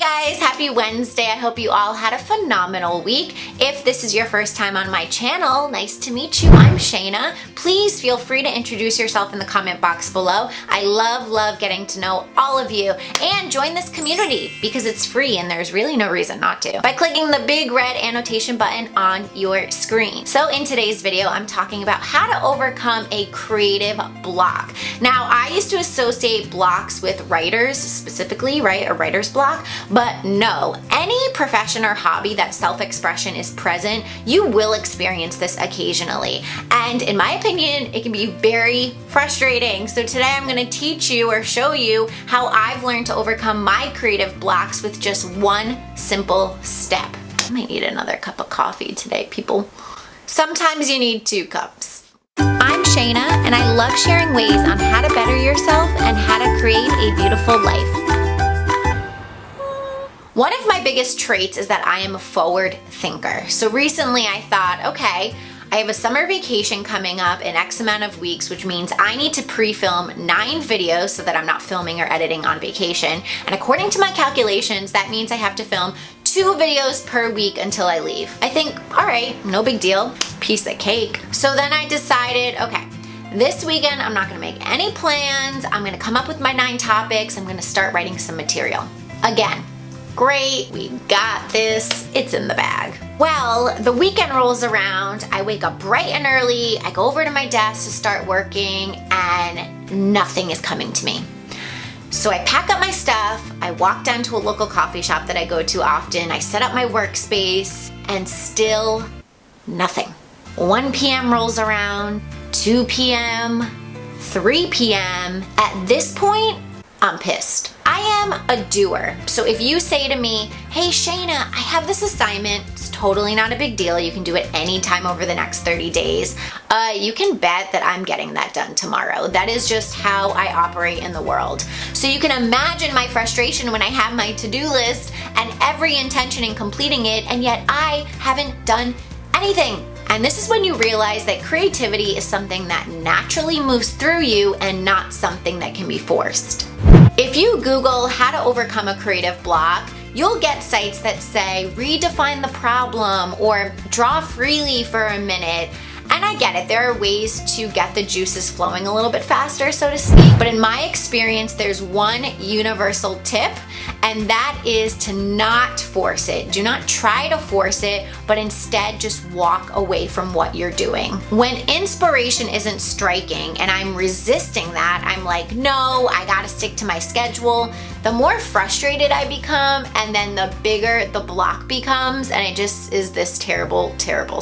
Hi guys, happy Wednesday. I hope you all had a phenomenal week. If this is your first time on my channel, nice to meet you. I'm Shaina. Please feel free to introduce yourself in the comment box below. I love getting to know all of you, and join this community because it's free and there's really no reason not to by clicking the big red annotation button on your screen. So in today's video, I'm talking about how to overcome a creative block. Now, I used to associate blocks with writers specifically, right? A writer's block. But no, any profession or hobby that self-expression is present, you will experience this occasionally. And in my opinion, it can be very frustrating. So today I'm going to teach you or show you how I've learned to overcome my creative blocks with just one simple step. I might need another cup of coffee today, people. Sometimes you need 2 cups. I'm Shaina, and I love sharing ways on how to better yourself and how to create a beautiful life. One of my biggest traits is that I am a forward thinker. So recently I thought, okay, I have a summer vacation coming up in X amount of weeks, which means I need to pre-film 9 videos so that I'm not filming or editing on vacation. And according to my calculations, that means I have to film 2 videos per week until I leave. I think, all right, no big deal, piece of cake. So then I decided, okay, this weekend I'm not gonna make any plans. I'm gonna come up with my 9 topics. I'm gonna start writing some material. Again, great, we got this, it's in the bag. Well, the weekend rolls around, I wake up bright and early, I go over to my desk to start working, and nothing is coming to me. So I pack up my stuff, I walk down to a local coffee shop that I go to often, I set up my workspace, and still nothing. 1 p.m. rolls around, 2 p.m., 3 p.m. At this point, I'm pissed. I am a doer. So if you say to me, hey Shaina, I have this assignment, it's totally not a big deal, you can do it anytime over the next 30 days, you can bet that I'm getting that done tomorrow. That is just how I operate in the world. So you can imagine my frustration when I have my to-do list and every intention in completing it, and yet I haven't done anything. And this is when you realize that creativity is something that naturally moves through you and not something that can be forced. If you Google how to overcome a creative block, you'll get sites that say redefine the problem or draw freely for a minute. And I get it, there are ways to get the juices flowing a little bit faster, so to speak. But in my experience, there's one universal tip, and that is to not force it. Do not try to force it, but instead just walk away from what you're doing. When inspiration isn't striking and I'm resisting that, I'm like, no, I gotta stick to my schedule. The more frustrated I become, and then the bigger the block becomes, and it just is this terrible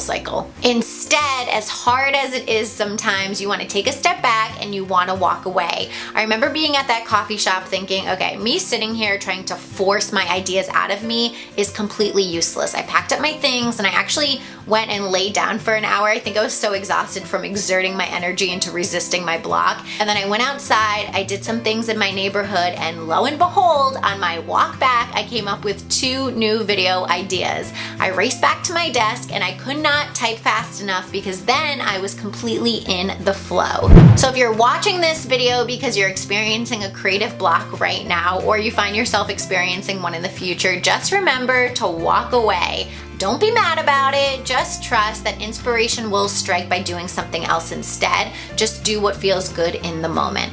cycle. Instead, as hard as it is sometimes, you want to take a step back and you want to walk away. I remember being at that coffee shop thinking, okay, me sitting here trying to force my ideas out of me is completely useless. I packed up my things and I actually went and laid down for an hour. I think I was so exhausted from exerting my energy into resisting my block. And then I went outside, I did some things in my neighborhood, and lo and behold, on my walk back, I came up with 2 new video ideas. I raced back to my desk and I could not type fast enough because then I was completely in the flow. So if you're watching this video because you're experiencing a creative block right now, or you find yourself experiencing one in the future, just remember to walk away. Don't be mad about it, just trust that inspiration will strike by doing something else instead. Just do what feels good in the moment.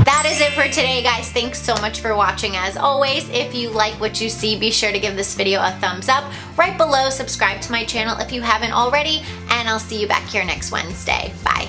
That is it for today, guys. Thanks so much for watching. As always, if you like what you see, be sure to give this video a thumbs up. Right below, subscribe to my channel if you haven't already, and I'll see you back here next Wednesday. Bye.